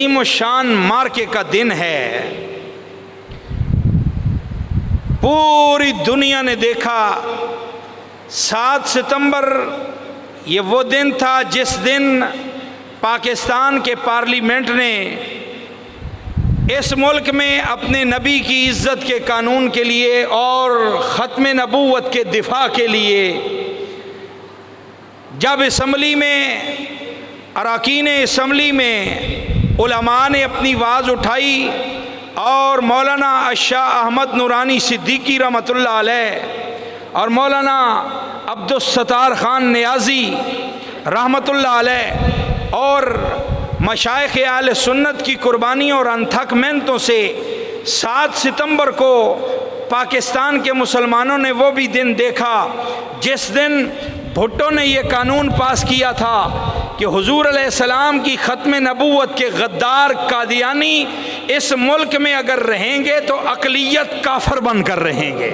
عظیم و شان مارکے کا دن ہے۔ پوری دنیا نے دیکھا 7 ستمبر یہ وہ دن تھا جس دن پاکستان کے پارلیمنٹ نے اس ملک میں اپنے نبی کی عزت کے قانون کے لیے اور ختم نبوت کے دفاع کے لیے جب اسمبلی میں اراکین اسمبلی میں علماء نے اپنی آواز اٹھائی اور مولانا الشاہ احمد نورانی صدیقی رحمۃ اللہ علیہ اور مولانا عبدالستار خان نیازی رحمۃ اللہ علیہ اور مشائخ اہل سنت کی قربانیوں اور انتھک محنتوں سے 7 ستمبر کو پاکستان کے مسلمانوں نے وہ بھی دن دیکھا جس دن بھٹو نے یہ قانون پاس کیا تھا کہ حضور علیہ السلام کی ختم نبوت کے غدار قادیانی اس ملک میں اگر رہیں گے تو اقلیت کافر بن کر رہیں گے۔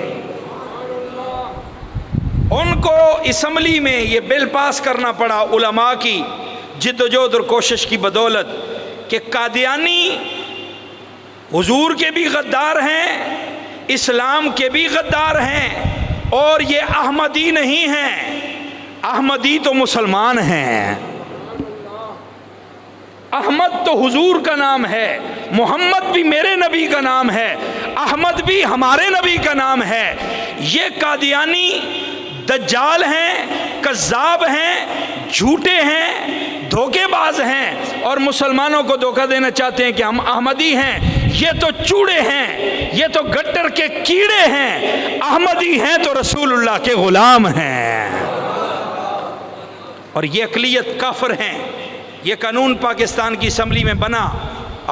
ان کو اسمبلی میں یہ بل پاس کرنا پڑا علماء کی جد و جہد اور کوشش کی بدولت کہ قادیانی حضور کے بھی غدار ہیں، اسلام کے بھی غدار ہیں، اور یہ احمدی نہیں ہیں، احمدی تو مسلمان ہیں۔ احمد تو حضور کا نام ہے، محمد بھی میرے نبی کا نام ہے، احمد بھی ہمارے نبی کا نام ہے۔ یہ قادیانی دجال ہیں، کذاب ہیں، جھوٹے ہیں، دھوکے باز ہیں اور مسلمانوں کو دھوکہ دینا چاہتے ہیں کہ ہم احمدی ہیں۔ یہ تو چوڑے ہیں، یہ تو گٹر کے کیڑے ہیں، احمدی ہیں تو رسول اللہ کے غلام ہیں، اور یہ اقلیت کافر ہیں۔ یہ قانون پاکستان کی اسمبلی میں بنا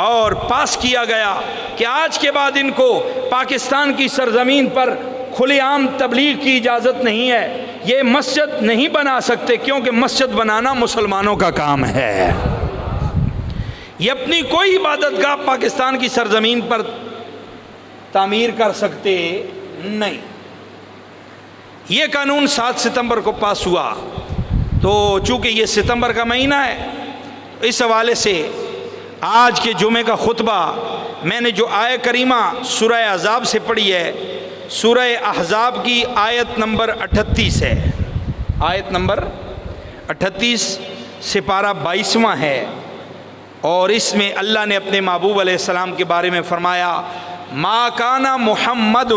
اور پاس کیا گیا کہ آج کے بعد ان کو پاکستان کی سرزمین پر کھلے عام تبلیغ کی اجازت نہیں ہے، یہ مسجد نہیں بنا سکتے کیونکہ مسجد بنانا مسلمانوں کا کام ہے۔ یہ اپنی کوئی عبادت گاہ پاکستان کی سرزمین پر تعمیر کر سکتے نہیں۔ یہ قانون 7 ستمبر کو پاس ہوا، تو چونکہ یہ ستمبر کا مہینہ ہے اس حوالے سے آج کے جمعے کا خطبہ میں نے جو آیہ کریمہ سورہ احزاب سے پڑھی ہے، سورہ احزاب کی آیت نمبر 38 ہے، آیت نمبر 38 سپارہ 22واں ہے، اور اس میں اللہ نے اپنے محبوب علیہ السلام کے بارے میں فرمایا ما کان محمد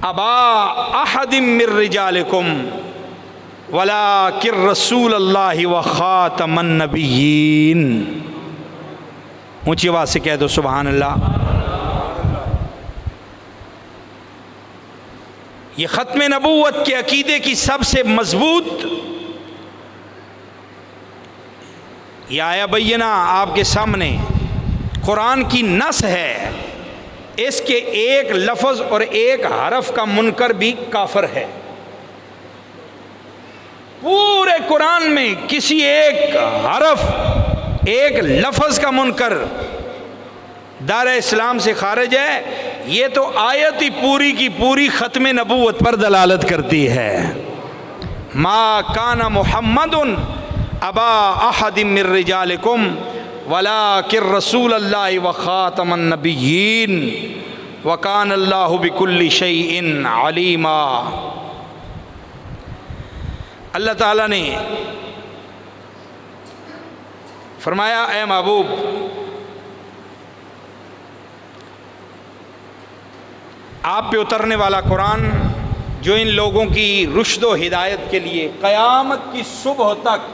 ابا احد من رجالکم ولکن رسول اللہ وخاتم النبیین۔ اونچی آواز سے کہہ دو سبحان اللہ۔ یہ ختم نبوت کے عقیدے کی سب سے مضبوط یہ آیا بینہ آپ کے سامنے قرآن کی نص ہے، اس کے ایک لفظ اور ایک حرف کا منکر بھی کافر ہے۔ پورے قرآن میں کسی ایک حرف ایک لفظ کا منکر دار اسلام سے خارج ہے۔ یہ تو آیت ہی پوری کی پوری ختم نبوت پر دلالت کرتی ہے۔ ما کان محمد ابا احد من رجالکم ولکن رسول اللہ وخاتم النبیین وکان اللہ بکل شیء علیما۔ اللہ تعالیٰ نے فرمایا اے محبوب آپ پہ اترنے والا قرآن جو ان لوگوں کی رشد و ہدایت کے لیے قیامت کی صبح تک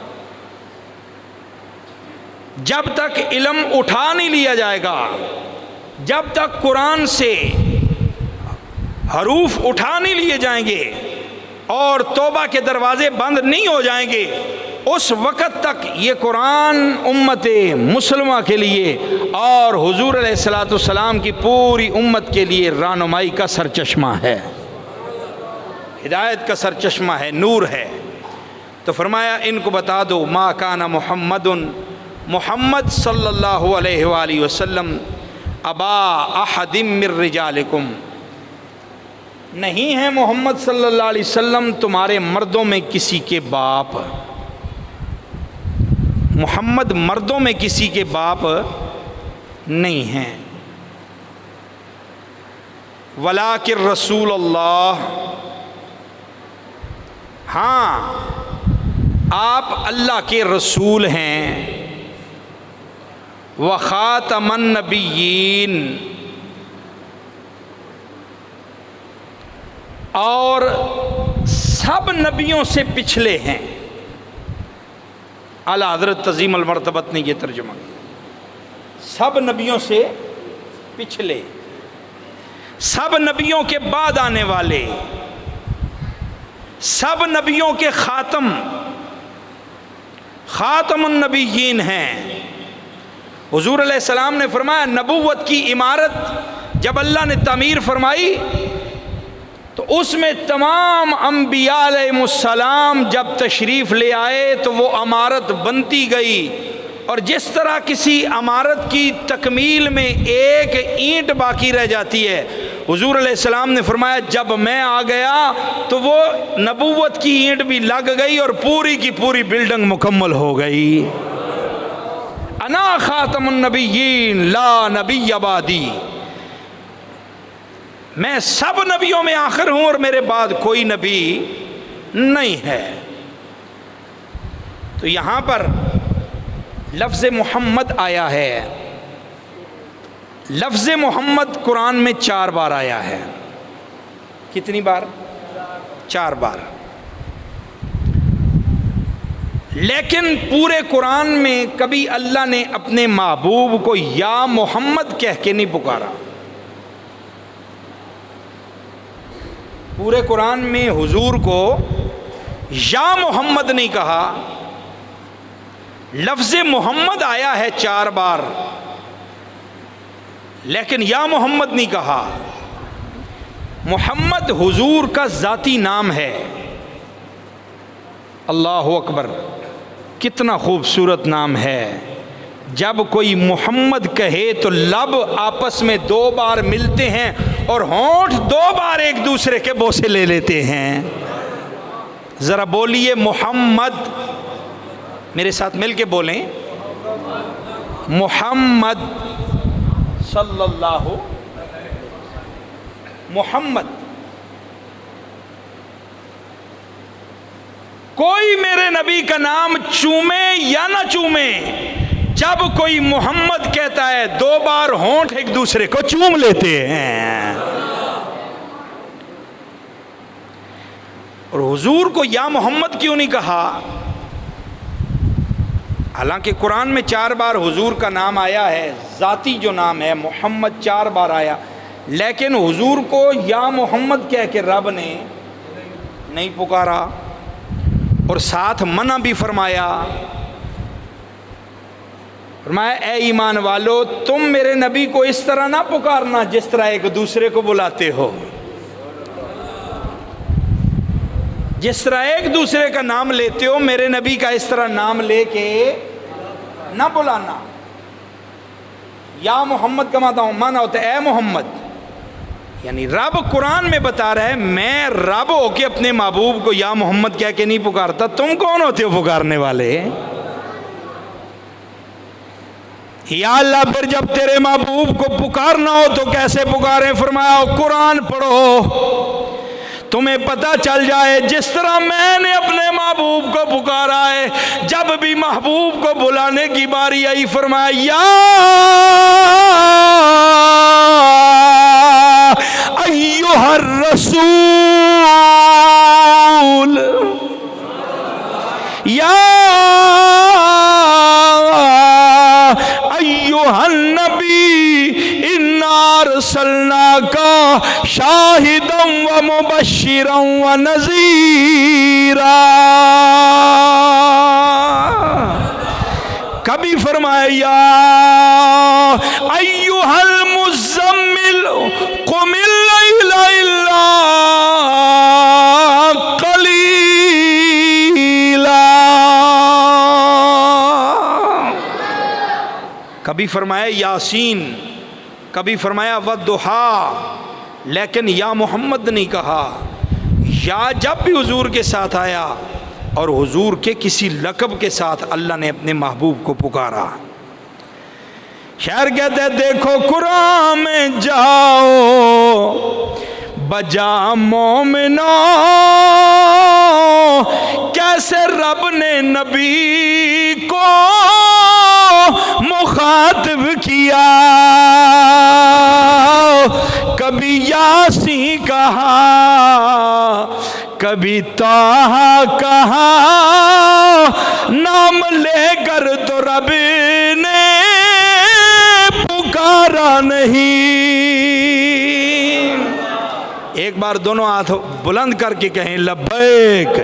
جب تک علم اٹھا نہیں لیا جائے گا، جب تک قرآن سے حروف اٹھا نہیں لیے جائیں گے اور توبہ کے دروازے بند نہیں ہو جائیں گے، اس وقت تک یہ قرآن امت مسلمہ کے لیے اور حضور علیہ الصلوۃ والسلام کی پوری امت کے لیے رہنمائی کا سرچشمہ ہے، ہدایت کا سرچشمہ ہے، نور ہے۔ تو فرمایا ان کو بتا دو ما کان محمد، محمد صلی اللہ علیہ وآلہ وسلم ابا احد من رجالکم، نہیں ہے محمد صلی اللہ علیہ وسلم تمہارے مردوں میں کسی کے باپ۔ محمد مردوں میں کسی کے باپ نہیں ہیں. ولیکن رسول اللہ، ہاں آپ اللہ کے رسول ہیں. وخاتم النبیین، اور سب نبیوں سے پچھلے ہیں. اعلیٰ حضرت تعظیم المرتبت نے یہ ترجمہ کیا، سب نبیوں سے پچھلے، سب نبیوں کے بعد آنے والے، سب نبیوں کے خاتم النبیین ہیں. حضور علیہ السلام نے فرمایا نبوت کی عمارت جب اللہ نے تعمیر فرمائی تو اس میں تمام انبیاء علیہ السلام جب تشریف لے آئے تو وہ عمارت بنتی گئی. اور جس طرح کسی عمارت کی تکمیل میں ایک اینٹ باقی رہ جاتی ہے، حضور علیہ السلام نے فرمایا جب میں آ گیا تو وہ نبوت کی اینٹ بھی لگ گئی اور پوری کی پوری بلڈنگ مکمل ہو گئی. انا خاتم النبیین لا نبی بعدی، میں سب نبیوں میں آخر ہوں اور میرے بعد کوئی نبی نہیں ہے. تو یہاں پر لفظ محمد آیا ہے. لفظ محمد قرآن میں 4 بار آیا ہے. کتنی بار؟ 4 بار. لیکن پورے قرآن میں کبھی اللہ نے اپنے محبوب کو یا محمد کہہ کے نہیں پکارا. پورے قرآن میں حضور کو یا محمد نہیں کہا. لفظ محمد آیا ہے 4 بار لیکن یا محمد نہیں کہا. محمد حضور کا ذاتی نام ہے. اللہ اکبر، کتنا خوبصورت نام ہے. جب کوئی محمد کہے تو لب آپس میں 2 بار ملتے ہیں اور ہونٹ 2 بار ایک دوسرے کے بوسے لے لیتے ہیں. ذرا بولیے محمد، میرے ساتھ مل کے بولیں محمد صلی اللہ محمد. کوئی میرے نبی کا نام چومے یا نہ چومے، جب کوئی محمد کہتا ہے 2 بار ہونٹ ایک دوسرے کو چوم لیتے ہیں. اور حضور کو یا محمد کیوں نہیں کہا؟ حالانکہ قرآن میں 4 بار حضور کا نام آیا ہے، ذاتی جو نام ہے محمد 4 بار آیا، لیکن حضور کو یا محمد کہہ کے رب نے نہیں پکارا. اور ساتھ منع بھی فرمایا اے ایمان والو، تم میرے نبی کو اس طرح نہ پکارنا جس طرح ایک دوسرے کو بلاتے ہو. جس طرح ایک دوسرے کا نام لیتے ہو میرے نبی کا اس طرح نام لے کے نہ بلانا. یا محمد کا معنی ہوتا ہے اے محمد، یعنی رب قرآن میں بتا رہا ہے میں رب ہو کے اپنے محبوب کو یا محمد کہہ کے نہیں پکارتا. تم کون ہوتے ہو پکارنے والے؟ یا اللہ پھر جب تیرے محبوب کو پکارنا ہو تو کیسے پکاریں؟ فرمایا قرآن پڑھو تمہیں پتہ چل جائے. جس طرح میں نے اپنے محبوب کو پکارا ہے، جب بھی محبوب کو بلانے کی باری آئی فرمایا یا ایھا الرسول، یا ایھا النبی انا ارسلناک شاہدا ومبشرا ونذیرا. کبھی فرمایا یا ایھا المزمل قم اللیل الا قلیلا. کبھی فرمایا یاسین، کبھی فرمایا والضحیٰ، لیکن یا محمد نہیں کہا. یا جب بھی حضور کے ساتھ آیا اور حضور کے کسی لقب کے ساتھ اللہ نے اپنے محبوب کو پکارا۔ شاعر کہتے ہیں دیکھو قرآن میں جاؤ بجا مومنو، کیسے رب نے نبی کو مخاطب کیا، کبھی یاسین کہا کبھی طٰہٰ کہا، نام لے کر تو رب نے پکارا نہیں۔ ایک بار دونوں ہاتھ بلند کر کے کہیں لبیک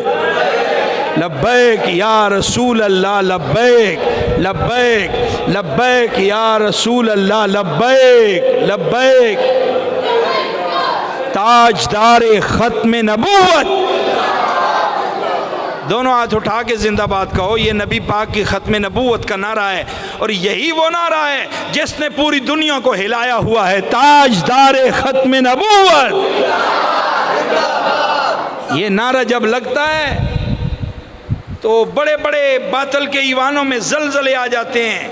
لبیک یا رسول اللہ، لبیک لبیک لبیک یا رسول اللہ، لبیک لبیک۔ تاجدار ختم نبوت، دونوں ہاتھ اٹھا کے زندہ باد کہو۔ یہ نبی پاک کی ختم نبوت کا نعرہ ہے، اور یہی وہ نعرہ ہے جس نے پوری دنیا کو ہلایا ہوا ہے، تاجدار ختم نبوت۔ یہ نعرہ جب لگتا ہے تو بڑے بڑے باطل کے ایوانوں میں زلزلے آ جاتے ہیں،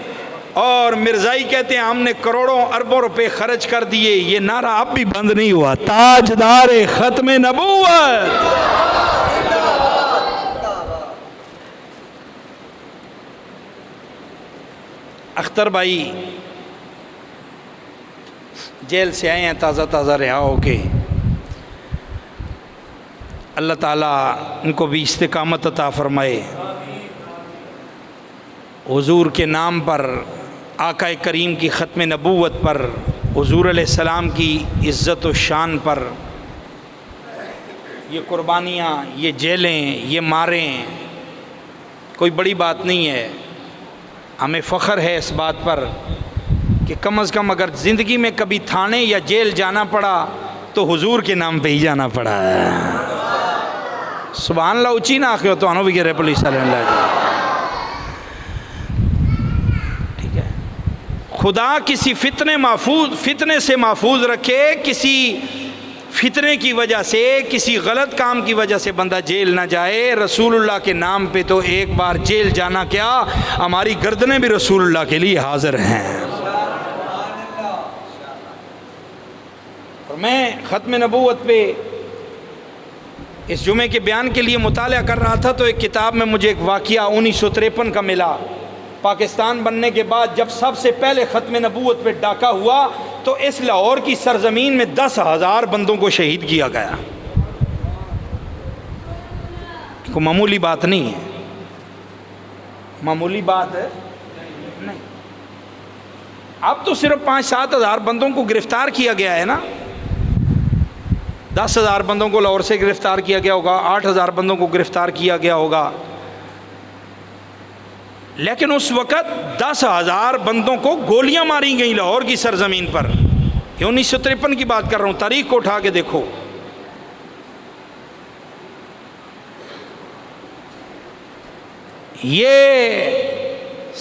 اور مرزائی کہتے ہیں ہم نے کروڑوں اربوں روپے خرچ کر دیے، یہ نعرہ اب بھی بند نہیں ہوا، تاجدار ختم نبوت۔ اختر بھائی جیل سے آئے ہیں تازہ تازہ رہا ہو کے، اللہ تعالیٰ ان کو بھی استقامت عطا فرمائے، حضور کے نام پر، آقا کریم کی ختم نبوت پر، حضور علیہ السلام کی عزت و شان پر۔ یہ قربانیاں، یہ جیلیں، یہ ماریں کوئی بڑی بات نہیں ہے، ہمیں فخر ہے اس بات پر کہ کم از کم اگر زندگی میں کبھی تھانے یا جیل جانا پڑا تو حضور کے نام پہ ہی جانا پڑا ہے۔ سبحان اللہ اچھی نہ آخر تو انہوں بھی گرے پولیس صلی اللہ علیہ وسلم۔ ٹھیک ہے، خدا کسی فتنے سے محفوظ رکھے، کسی فتنے کی وجہ سے، کسی غلط کام کی وجہ سے بندہ جیل نہ جائے۔ رسول اللہ کے نام پہ تو ایک بار جیل جانا کیا، ہماری گردنیں بھی رسول اللہ کے لیے حاضر ہیں۔ اور میں ختم نبوت پہ اس جمعے کے بیان کے لیے مطالعہ کر رہا تھا تو ایک کتاب میں مجھے ایک واقعہ 1953 کا ملا۔ پاکستان بننے کے بعد جب سب سے پہلے ختم نبوت پہ ڈاکہ ہوا تو اس لاہور کی سرزمین میں 10,000 بندوں کو شہید کیا گیا۔ کوئی معمولی بات نہیں ہے، معمولی بات ہے نہیں۔ اب تو صرف 5-7 ہزار بندوں کو گرفتار کیا گیا ہے نا، 10,000 بندوں کو لاہور سے گرفتار کیا گیا ہوگا، 8,000 بندوں کو گرفتار کیا گیا ہوگا، لیکن اس وقت 10,000 بندوں کو گولیاں ماری گئیں لاہور کی سرزمین پر۔ یہ 1953 کی بات کر رہا ہوں، تاریخ کو اٹھا کے دیکھو۔ یہ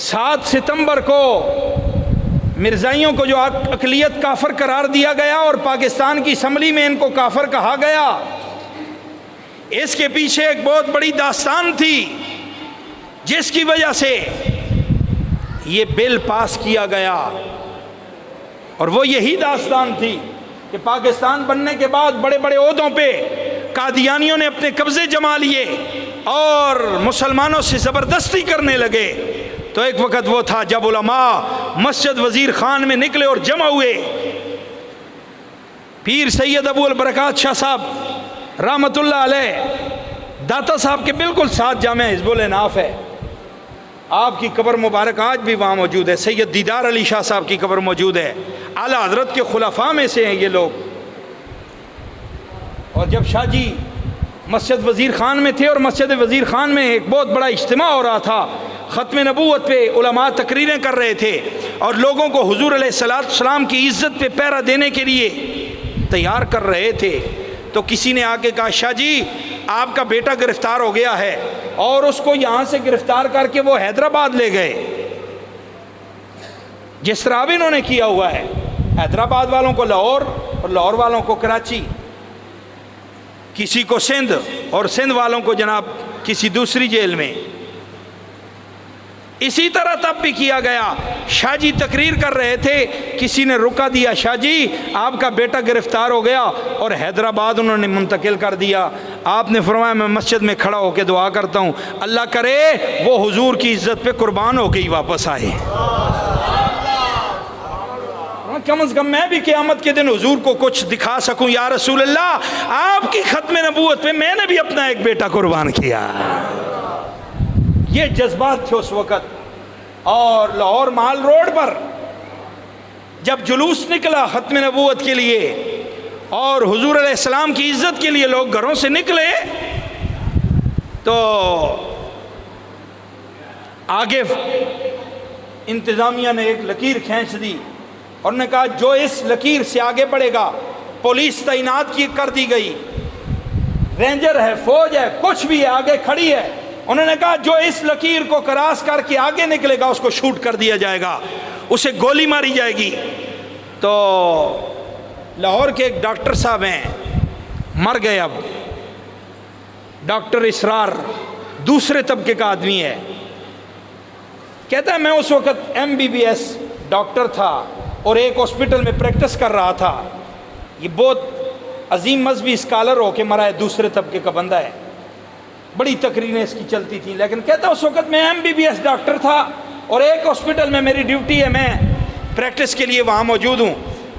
7 ستمبر کو مرزائیوں کو جو اقلیت کافر قرار دیا گیا اور پاکستان کی اسمبلی میں ان کو کافر کہا گیا، اس کے پیچھے ایک بہت بڑی داستان تھی جس کی وجہ سے یہ بل پاس کیا گیا، اور وہ یہی داستان تھی کہ پاکستان بننے کے بعد بڑے بڑے عہدوں پہ قادیانیوں نے اپنے قبضے جما لیے اور مسلمانوں سے زبردستی کرنے لگے۔ تو ایک وقت وہ تھا جب علماء مسجد وزیر خان میں نکلے اور جمع ہوئے۔ پیر سید ابو البرکات شاہ صاحب رحمت اللہ علیہ، داتا صاحب کے بالکل ساتھ جامعہ حزب الاناف ہے، آپ کی قبر مبارک آج بھی وہاں موجود ہے۔ سید دیدار علی شاہ صاحب کی قبر موجود ہے، اعلیٰ حضرت کے خلفاء میں سے ہیں یہ لوگ۔ اور جب شاہ جی مسجد وزیر خان میں تھے اور مسجد وزیر خان میں ایک بہت بڑا اجتماع ہو رہا تھا، ختم نبوت پہ علماء تقریریں کر رہے تھے اور لوگوں کو حضور علیہ السلام کی عزت پہ پہرا دینے کے لیے تیار کر رہے تھے، تو کسی نے آ کے کہا شاہ جی آپ کا بیٹا گرفتار ہو گیا ہے، اور اس کو یہاں سے گرفتار کر کے وہ حیدرآباد لے گئے، جس طرح بھی انہوں نے کیا ہوا ہے، حیدرآباد والوں کو لاہور اور لاہور والوں کو کراچی، کسی کو سندھ اور سندھ والوں کو جناب کسی دوسری جیل میں۔ اسی طرح تب بھی کیا گیا، شاہ جی تقریر کر رہے تھے، کسی نے رکا دیا، شاہ جی آپ کا بیٹا گرفتار ہو گیا، اور حیدرآباد انہوں نے منتقل کر دیا۔ آپ نے فرمایا میں مسجد میں کھڑا ہو کے دعا کرتا ہوں اللہ کرے وہ حضور کی عزت پہ قربان ہو کے ہی واپس آئے، کم از کم میں بھی قیامت کے دن حضور کو کچھ دکھا سکوں، یا رسول اللہ آپ کی ختم نبوت پہ میں نے بھی اپنا ایک بیٹا قربان کیا۔ یہ جذبات تھے اس وقت۔ اور لاہور مال روڈ پر جب جلوس نکلا ختم نبوت کے لیے اور حضور علیہ السلام کی عزت کے لیے لوگ گھروں سے نکلے، تو آگے انتظامیہ نے ایک لکیر کھینچ دی اور نے کہا جو اس لکیر سے آگے بڑھے گا، پولیس تعینات کر دی گئی، رینجر ہے، فوج ہے، کچھ بھی ہے، آگے کھڑی ہے، انہوں نے کہا جو اس لکیر کو کراس کر کے آگے نکلے گا اس کو شوٹ کر دیا جائے گا، اسے گولی ماری جائے گی۔ تو لاہور کے ایک ڈاکٹر صاحب ہیں، مر گئے اب، ڈاکٹر اسرار، دوسرے طبقے کا آدمی ہے، کہتا ہے میں اس وقت MBBS ڈاکٹر تھا اور ایک ہاسپٹل میں پریکٹس کر رہا تھا، یہ بہت عظیم مذہبی اسکالر ہو کے مرا ہے، دوسرے طبقے کا بندہ ہے، بڑی تقریریں اس کی چلتی تھیں، لیکن کہتا اس وقت میں MBBS ڈاکٹر تھا اور ایک ہاسپٹل میں میری ڈیوٹی ہے، میں پریکٹس کے لیے وہاں موجود ہوں،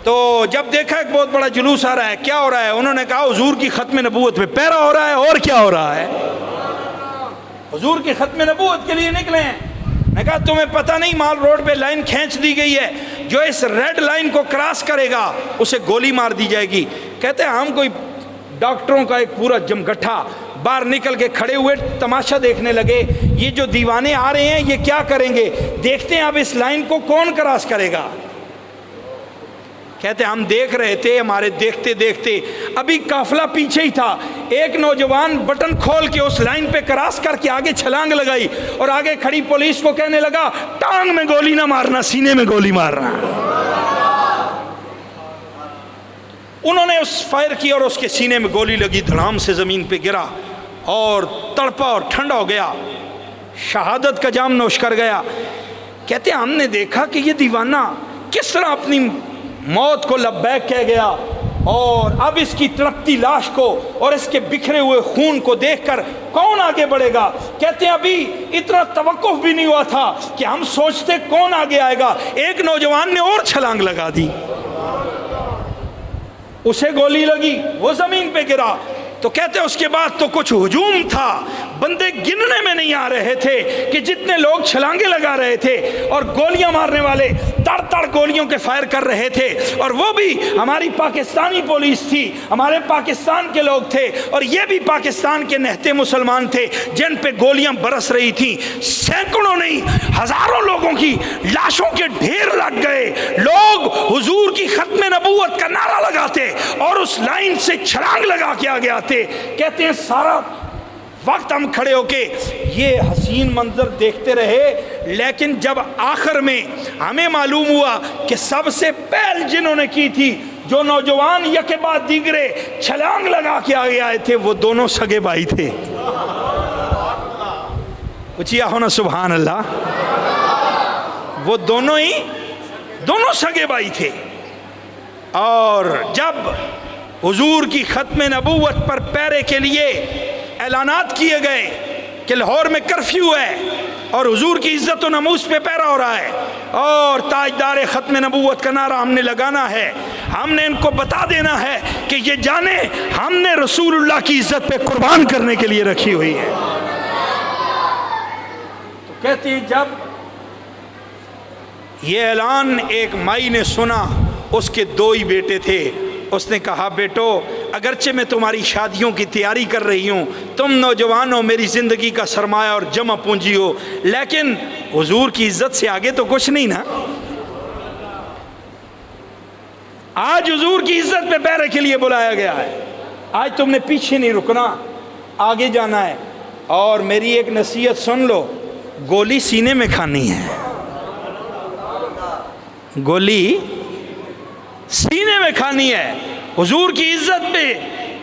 تو جب دیکھا ایک بہت بڑا جلوس آ رہا ہے، کیا ہو رہا ہے؟ انہوں نے کہا حضور کی ختم نبوت پہ پیرا ہو رہا ہے، اور کیا ہو رہا ہے؟ حضور کی ختم نبوت کے لیے نکلے ہیں۔ میں کہا تمہیں پتہ نہیں مال روڈ پہ لائن کھینچ دی گئی ہے، جو اس ریڈ لائن کو کراس کرے گا اسے گولی مار دی جائے گی۔ کہتے ہیں ہم کوئی ڈاکٹروں کا ایک پورا جمگٹھا باہر نکل کے کھڑے ہوئے تماشا دیکھنے لگے، یہ جو دیوانے آ رہے ہیں یہ کیا کریں گے، دیکھتے ہیں اب اس لائن کو کون کراس کرے گا۔ کہتے ہم دیکھ رہے تھے، ہمارے دیکھتے دیکھتے ابھی قافلہ پیچھے ہی تھا، ایک نوجوان بٹن کھول کے اس لائن پہ کراس کر کے آگے چھلانگ لگائی اور آگے کھڑی پولیس کو کہنے لگا ٹانگ میں گولی نہ مارنا، سینے میں گولی مارنا۔ انہوں نے اس فائر کی اور اس کے سینے میں گولی لگی، دھڑام سے زمین پہ گرا اور تڑپا اور ٹھنڈا ہو گیا، شہادت کا جام نوش کر گیا۔ کہتے ہم نے دیکھا کہ یہ دیوانہ کس طرح اپنی موت کو لبیک کہہ گیا، اور اب اس کی تڑپتی لاش کو اور اس کے بکھرے ہوئے خون کو دیکھ کر کون آگے بڑھے گا۔ کہتے ہیں ابھی اتنا توقف بھی نہیں ہوا تھا کہ ہم سوچتے کون آگے آئے گا، ایک نوجوان نے اور چھلانگ لگا دی، اسے گولی لگی، وہ زمین پہ گرا۔ تو کہتے ہیں اس کے بعد تو کچھ ہجوم تھا، بندے گننے میں نہیں آ رہے تھے کہ جتنے لوگ چھلانگے لگا رہے تھے اور گولیاں مارنے والے تڑ تڑ گولیوں کے فائر کر رہے تھے، اور وہ بھی ہماری پاکستانی پولیس تھی، ہمارے پاکستان کے لوگ تھے، اور یہ بھی پاکستان کے نہتے مسلمان تھے جن پہ گولیاں برس رہی تھیں۔ سینکڑوں نہیں ہزاروں لوگوں کی لاشوں کے ڈھیر لگ گئے، لوگ حضور کی ختم نبوت کا نعرہ لگاتے اور اس لائن سے چھلانگ لگا کے آگے آتے۔ کہتے ہیں سارا وقت ہم کھڑے ہو کے یہ حسین منظر دیکھتے رہے، لیکن جب آخر میں ہمیں معلوم ہوا کہ سب سے پہل جنہوں نے کی تھی، جو نوجوان یکے بعد دیگرے چھلانگ لگا کے آگے آئے تھے، وہ دونوں سگے بھائی تھے۔ پوچھیا ہونا سبحان اللہ، وہ دونوں سگے بھائی تھے۔ اور جب حضور کی ختم نبوت پر پیرے کے لیے اعلانات کیے گئے کہ لاہور میں کرفیو ہے اور حضور کی عزت و ناموس پہ پیرا ہو رہا ہے اور تاجدار ختم نبوت کا نعرہ ہم نے لگانا ہے، ہم نے ان کو بتا دینا ہے کہ یہ جانے ہم نے رسول اللہ کی عزت پہ قربان کرنے کے لیے رکھی ہوئی ہے۔ تو کہتی ہیں جب یہ اعلان ایک مائی نے سنا، اس کے 2 ہی بیٹے تھے، اس نے کہا بیٹو اگرچہ میں تمہاری شادیوں کی تیاری کر رہی ہوں، تم نوجوان ہو، میری زندگی کا سرمایہ اور جمع پونجی ہو، لیکن حضور کی عزت سے آگے تو کچھ نہیں نا۔ آج حضور کی عزت پہ پیرے کے لیے بلایا گیا ہے، آج تم نے پیچھے نہیں رکنا، آگے جانا ہے۔ اور میری ایک نصیحت سن لو، گولی سینے میں کھانی ہے، گولی سینے میں کھانی ہے۔ حضور کی عزت پہ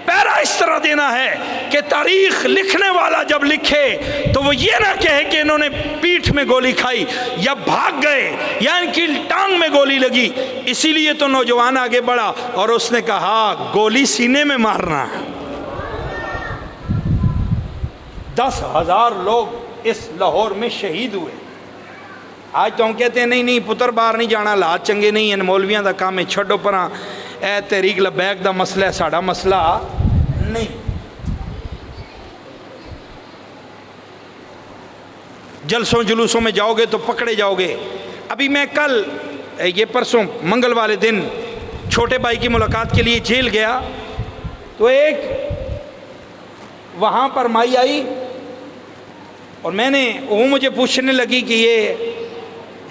پیرا اس طرح دینا ہے کہ تاریخ لکھنے والا جب لکھے تو وہ یہ نہ کہے کہ انہوں نے پیٹھ میں گولی کھائی یا بھاگ گئے یا ان کی ٹانگ میں گولی لگی. اسی لیے تو نوجوان آگے بڑھا اور اس نے کہا گولی سینے میں مارنا. 10,000 لوگ اس لاہور میں شہید ہوئے. آج تو ہم کہتے ہیں نہیں پتر باہر نہیں جانا، حالات چنگے نہیں ہیں، مولویاں دا کام ہے، چھڈو پراں، اے تحریک لبیک دا مسئلہ ہے، ساڈا مسئلہ نہیں. جلسوں جلوسوں میں جاؤ گے تو پکڑے جاؤ گے. ابھی میں کل یہ پرسوں منگل والے دن چھوٹے بھائی کی ملاقات کے لیے جیل گیا تو ایک وہاں پر مائی آئی اور وہ مجھے پوچھنے لگی کہ یہ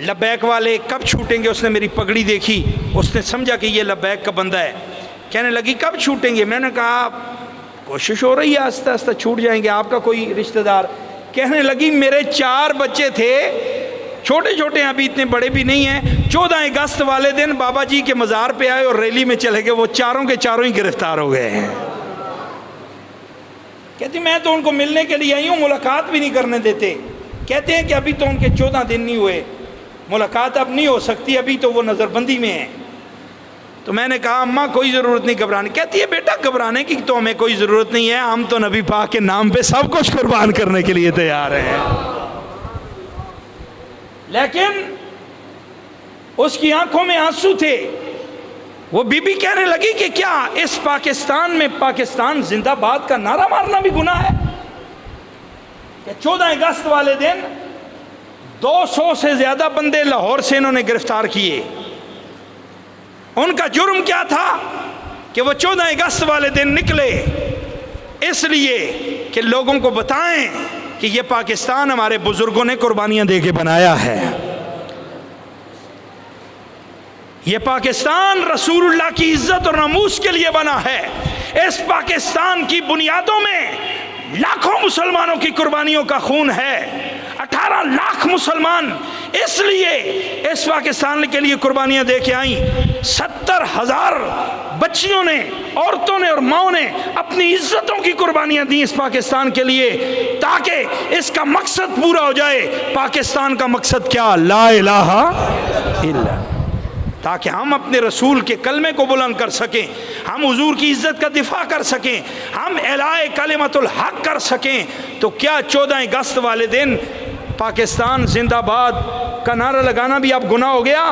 لبیک والے کب چھوٹیں گے. اس نے میری پگڑی دیکھی، اس نے سمجھا کہ یہ لبیک کا بندہ ہے. کہنے لگی کب چھوٹیں گے؟ میں نے کہا کوشش ہو رہی ہے، آہستہ آہستہ چھوٹ جائیں گے. آپ کا کوئی رشتہ دار؟ کہنے لگی میرے 4 بچے تھے، چھوٹے چھوٹے ہیں، ابھی اتنے بڑے بھی نہیں ہیں. 14 اگست والے دن بابا جی کے مزار پہ آئے اور ریلی میں چلے گئے، وہ چاروں کے چاروں ہی گرفتار ہو گئے ہیں. کہتی میں تو ان کو ملنے کے لیے آئی ہوں، ملاقات بھی نہیں کرنے دیتے. کہتے ہیں کہ ابھی تو ان کے 14 دن نہیں ہوئے، ملاقات اب نہیں ہو سکتی، ابھی تو وہ نظر بندی میں ہیں. تو میں نے کہا اماں کوئی ضرورت نہیں گھبرانے. کہتی ہے بیٹا گھبرانے کی تو ہمیں کوئی ضرورت نہیں ہے، ہم تو نبی پاک کے نام پہ سب کچھ قربان کرنے کے لیے تیار ہیں. لیکن اس کی آنکھوں میں آنسو تھے. وہ بی بی کہنے لگی کہ کیا اس پاکستان میں پاکستان زندہ باد کا نعرہ مارنا بھی گناہ ہے؟ کہ 14 اگست والے دن 200 سے زیادہ بندے لاہور سے انہوں نے گرفتار کیے. ان کا جرم کیا تھا کہ وہ 14 اگست والے دن نکلے اس لیے کہ لوگوں کو بتائیں کہ یہ پاکستان ہمارے بزرگوں نے قربانیاں دے کے بنایا ہے. یہ پاکستان رسول اللہ کی عزت اور ناموس کے لیے بنا ہے. اس پاکستان کی بنیادوں میں لاکھوں مسلمانوں کی قربانیوں کا خون ہے. 18 لاکھ مسلمان اس لیے اس پاکستان کے لیے قربانیاں دے کے آئیں. 70,000 بچیوں نے، عورتوں نے اور ماؤں نے اپنی عزتوں کی قربانیاں دیں اس پاکستان کے لیے تاکہ اس کا مقصد پورا ہو جائے. پاکستان کا مقصد کیا؟ لا الہ الا، تاکہ ہم اپنے رسول کے کلمے کو بلند کر سکیں، ہم حضور کی عزت کا دفاع کر سکیں، ہم اعلاء کلمۃ الحق کر سکیں. تو کیا 14 اگست والے دن پاکستان زندہ باد کا نعرہ لگانا بھی اب گناہ ہو گیا؟